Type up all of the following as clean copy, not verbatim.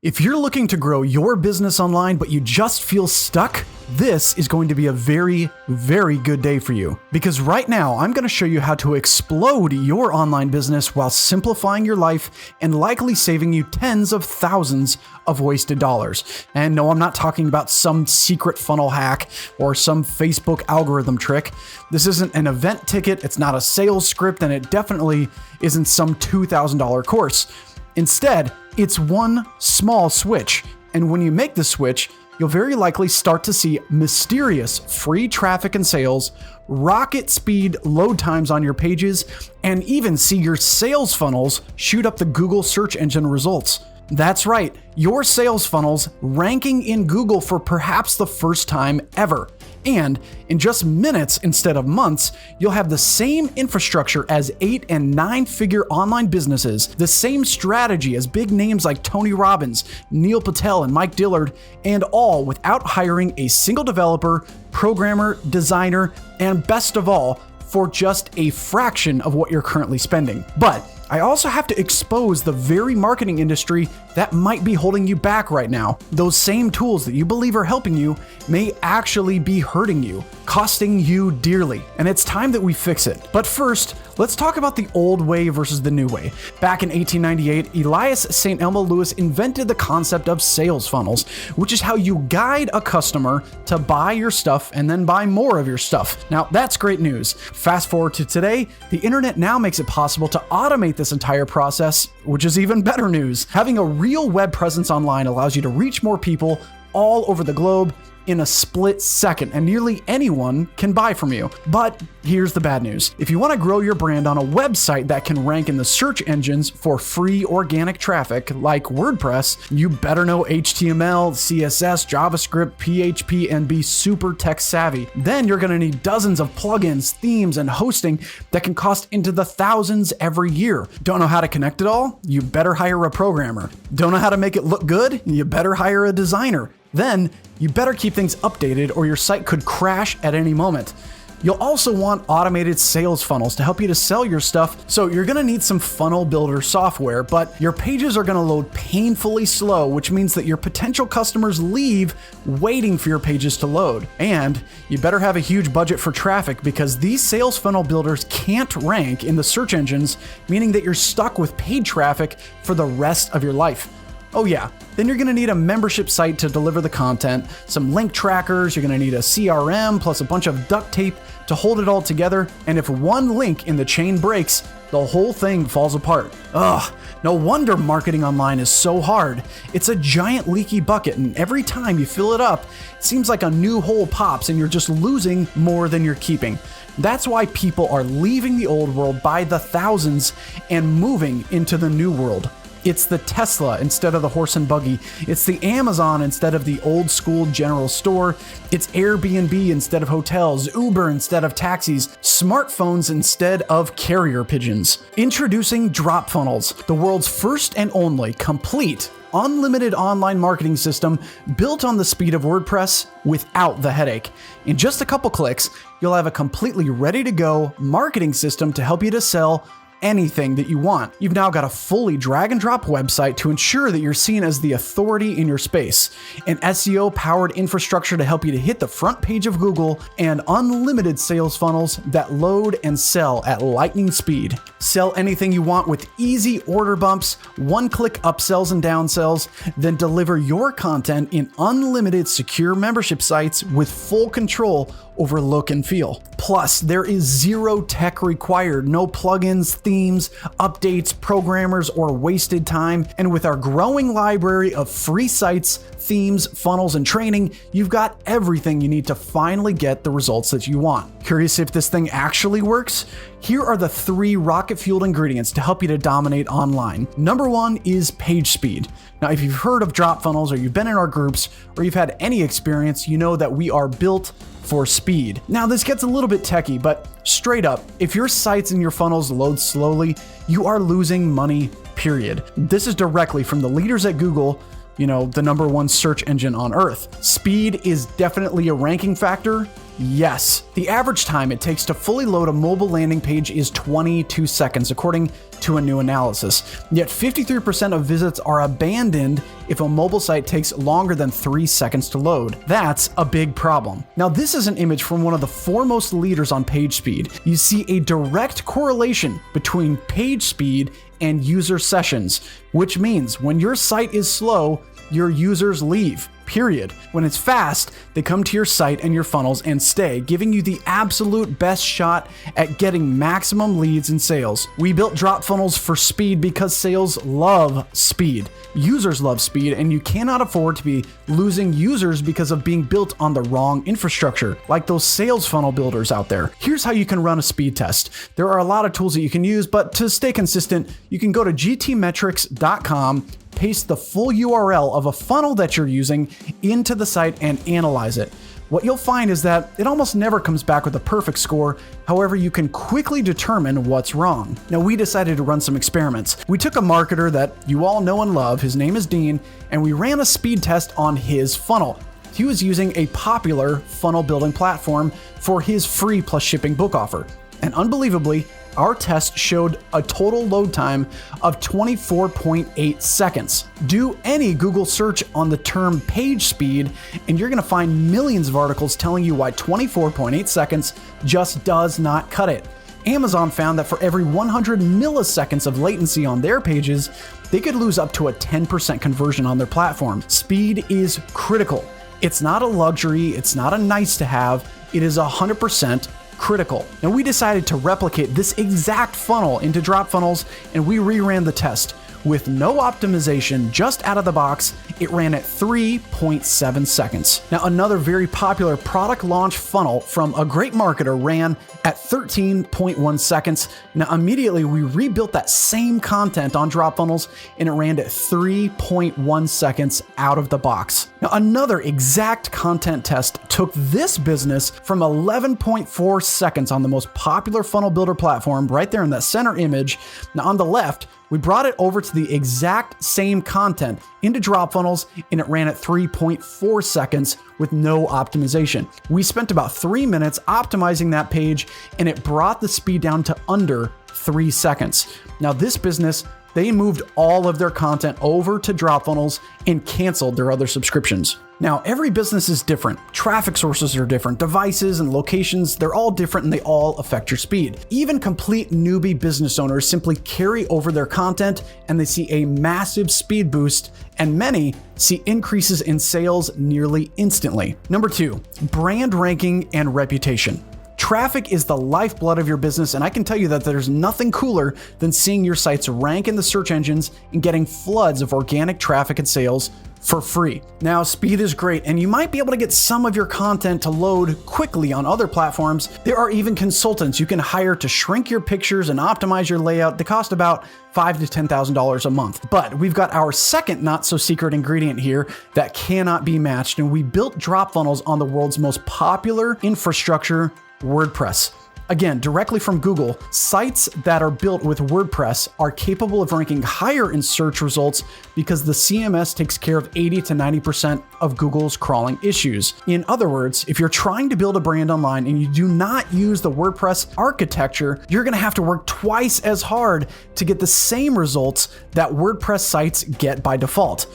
If you're looking to grow your business online, but you just feel stuck, this is going to be a very, very good day for you. Because right now, I'm going to show you how to explode your online business while simplifying your life and likely saving you tens of thousands of wasted dollars. And no, I'm not talking about some secret funnel hack or some Facebook algorithm trick. This isn't an event ticket, it's not a sales script, and it definitely isn't some $2,000 course. Instead, it's one small switch, and when you make the switch, you'll very likely start to see mysterious free traffic and sales, rocket speed load times on your pages, and even see your sales funnels shoot up the Google search engine results. That's right, your sales funnels ranking in Google for perhaps the first time ever. And in just minutes instead of months, you'll have the same infrastructure as 8- and 9-figure online businesses, the same strategy as big names like Tony Robbins, Neil Patel, and Mike Dillard, and all without hiring a single developer, programmer, designer, and best of all, for just a fraction of what you're currently spending. But I also have to expose the very marketing industry that might be holding you back right now. Those same tools that you believe are helping you may actually be hurting you, costing you dearly, and it's time that we fix it. But first, let's talk about the old way versus the new way. Back in 1898, Elias St. Elmo Lewis invented the concept of sales funnels, which is how you guide a customer to buy your stuff and then buy more of your stuff. Now, that's great news. Fast forward to today, the internet now makes it possible to automate this entire process, which is even better news. Having a real web presence online allows you to reach more people all over the globe in a split second, and nearly anyone can buy from you. But here's the bad news. If you want to grow your brand on a website that can rank in the search engines for free organic traffic like WordPress, you better know HTML, CSS, JavaScript, PHP, and be super tech savvy. Then you're going to need dozens of plugins, themes, and hosting that can cost into the thousands every year. Don't know how to connect it all? You better hire a programmer. Don't know how to make it look good? You better hire a designer. Then, you better keep things updated or your site could crash at any moment. You'll also want automated sales funnels to help you to sell your stuff, so you're gonna need some funnel builder software, but your pages are gonna load painfully slow, which means that your potential customers leave waiting for your pages to load. And you better have a huge budget for traffic because these sales funnel builders can't rank in the search engines, meaning that you're stuck with paid traffic for the rest of your life. Oh yeah, then you're gonna need a membership site to deliver the content, some link trackers, you're gonna need a CRM, plus a bunch of duct tape to hold it all together, and if one link in the chain breaks, the whole thing falls apart. Ugh, no wonder marketing online is so hard. It's a giant leaky bucket, and every time you fill it up, it seems like a new hole pops and you're just losing more than you're keeping. That's why people are leaving the old world by the thousands and moving into the new world. It's the Tesla instead of the horse and buggy. It's the Amazon instead of the old school general store. It's Airbnb instead of hotels, Uber instead of taxis, smartphones instead of carrier pigeons. Introducing Drop Funnels, the world's first and only complete unlimited online marketing system built on the speed of WordPress without the headache. In just a couple clicks, you'll have a completely ready to go marketing system to help you to sell anything that you want. You've now got a fully drag and drop website to ensure that you're seen as the authority in your space, an SEO powered infrastructure to help you to hit the front page of Google, and unlimited sales funnels that load and sell at lightning speed. Sell anything you want with easy order bumps, one-click upsells and downsells, then deliver your content in unlimited secure membership sites with full control over look and feel. Plus, there is zero tech required, no plugins, themes, updates, programmers, or wasted time. And with our growing library of free sites, themes, funnels, and training, you've got everything you need to finally get the results that you want. Curious if this thing actually works? Here are the 3 rocket-fueled ingredients to help you to dominate online. Number 1 is page speed. Now, if you've heard of drop funnels or you've been in our groups or you've had any experience, you know that we are built for speed. Now, this gets a little bit techie, but straight up, if your sites and your funnels load slowly, you are losing money, period. This is directly from the leaders at Google the number one search engine on earth. Speed is definitely a ranking factor. Yes. The average time it takes to fully load a mobile landing page is 22 seconds, according to a new analysis. Yet 53% of visits are abandoned if a mobile site takes longer than 3 seconds to load. That's a big problem. Now, this is an image from one of the foremost leaders on page speed. You see a direct correlation between page speed and user sessions, which means when your site is slow, your users leave. Period. When it's fast, they come to your site and your funnels and stay, giving you the absolute best shot at getting maximum leads and sales. We built drop funnels for speed because sales love speed. Users love speed, and you cannot afford to be losing users because of being built on the wrong infrastructure, like those sales funnel builders out there. Here's how you can run a speed test. There are a lot of tools that you can use, but to stay consistent, you can go to gtmetrics.com, paste the full URL of a funnel that you're using into the site and analyze it. What you'll find is that it almost never comes back with a perfect score. However, you can quickly determine what's wrong. Now, we decided to run some experiments. We took a marketer that you all know and love, his name is Dean, and we ran a speed test on his funnel. He was using a popular funnel building platform for his free plus shipping book offer. And unbelievably, our test showed a total load time of 24.8 seconds. Do any Google search on the term page speed, and you're going to find millions of articles telling you why 24.8 seconds just does not cut it. Amazon found that for every 100 milliseconds of latency on their pages, they could lose up to a 10% conversion on their platform. Speed is critical. It's not a luxury, it's not a nice to have, it is 100% critical. Now, we decided to replicate this exact funnel into drop funnels, and we reran the test. With no optimization, just out of the box, it ran at 3.7 seconds. Now, another very popular product launch funnel from a great marketer ran at 13.1 seconds. Now, immediately we rebuilt that same content on drop funnels, and it ran at 3.1 seconds out of the box. Now, another exact content test took this business from 11.4 seconds on the most popular funnel builder platform, right there in that center image. Now, on the left, we brought it over to the exact same content into drop funnels, and it ran at 3.4 seconds with no optimization. We spent about 3 minutes optimizing that page, and it brought the speed down to under 3 seconds. Now, this business, they moved all of their content over to drop funnels and canceled their other subscriptions. Now, every business is different. Traffic sources are different. Devices and locations, they're all different, and they all affect your speed. Even complete newbie business owners simply carry over their content and they see a massive speed boost, and many see increases in sales nearly instantly. Number 2, brand ranking and reputation. Traffic is the lifeblood of your business, and I can tell you that there's nothing cooler than seeing your sites rank in the search engines and getting floods of organic traffic and sales for free. Now, speed is great, and you might be able to get some of your content to load quickly on other platforms. There are even consultants you can hire to shrink your pictures and optimize your layout. They cost about $5,000 to $10,000 a month. But we've got our second not so secret ingredient here that cannot be matched, and we built drop funnels on the world's most popular infrastructure, WordPress. Again, directly from Google, sites that are built with WordPress are capable of ranking higher in search results because the CMS takes care of 80 to 90% of Google's crawling issues. In other words, if you're trying to build a brand online and you do not use the WordPress architecture, you're going to have to work twice as hard to get the same results that WordPress sites get by default.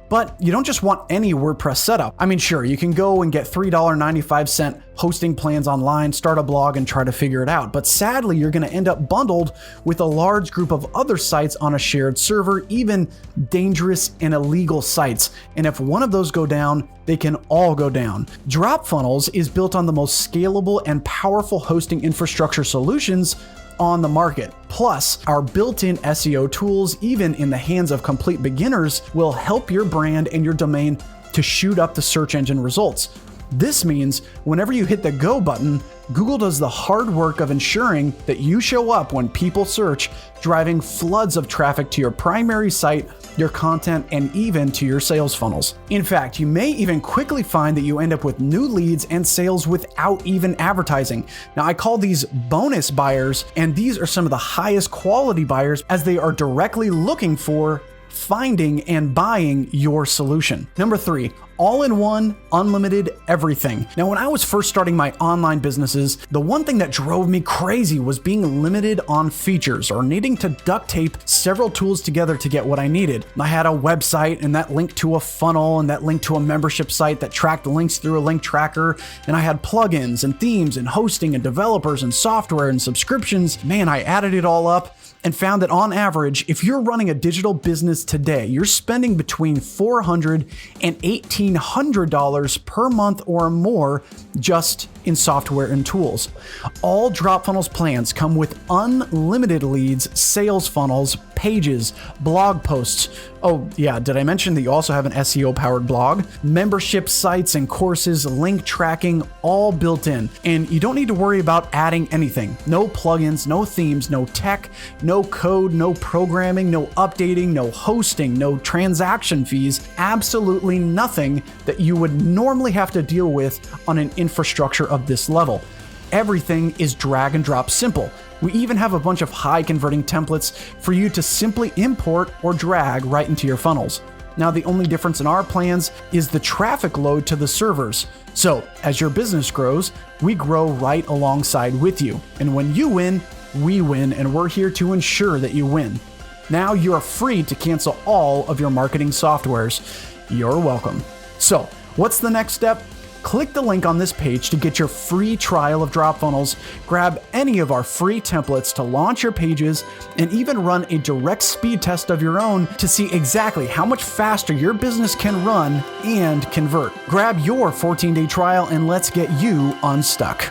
But you don't just want any WordPress setup. I mean, sure, you can go and get $3.95 hosting plans online, start a blog, and try to figure it out. But sadly, you're going to end up bundled with a large group of other sites on a shared server, even dangerous and illegal sites. And if one of those go down, they can all go down. Drop Funnels is built on the most scalable and powerful hosting infrastructure solutions on the market. Plus, our built-in SEO tools, even in the hands of complete beginners, will help your brand and your domain to shoot up the search engine results. This means whenever you hit the go button, Google does the hard work of ensuring that you show up when people search, driving floods of traffic to your primary site, your content, and even to your sales funnels. In fact, you may even quickly find that you end up with new leads and sales without even advertising. Now, I call these bonus buyers, and these are some of the highest quality buyers as they are directly looking for finding and buying your solution. Number 3, all-in-one, unlimited everything. Now, when I was first starting my online businesses, the one thing that drove me crazy was being limited on features or needing to duct tape several tools together to get what I needed. I had a website and that linked to a funnel and that linked to a membership site that tracked links through a link tracker. And I had plugins and themes and hosting and developers and software and subscriptions. Man, I added it all up and found that on average, if you're running a digital business today, you're spending between $400 and $1,800 per month or more just in software and tools. All DropFunnels plans come with unlimited leads, sales funnels, pages, blog posts. Oh yeah, did I mention that you also have an SEO powered blog? Membership sites and courses, link tracking, all built in. And you don't need to worry about adding anything. No plugins, no themes, no tech, no code, no programming, no updating, no hosting, no transaction fees, absolutely nothing that you would normally have to deal with on an infrastructure of this level. Everything is drag and drop simple. We even have a bunch of high converting templates for you to simply import or drag right into your funnels. Now, the only difference in our plans is the traffic load to the servers. So as your business grows, we grow right alongside with you. And when you win, we win, and we're here to ensure that you win. Now you are free to cancel all of your marketing softwares. You're welcome. So what's the next step? Click the link on this page to get your free trial of DropFunnels, grab any of our free templates to launch your pages, and even run a direct speed test of your own to see exactly how much faster your business can run and convert. Grab your 14-day trial and let's get you unstuck.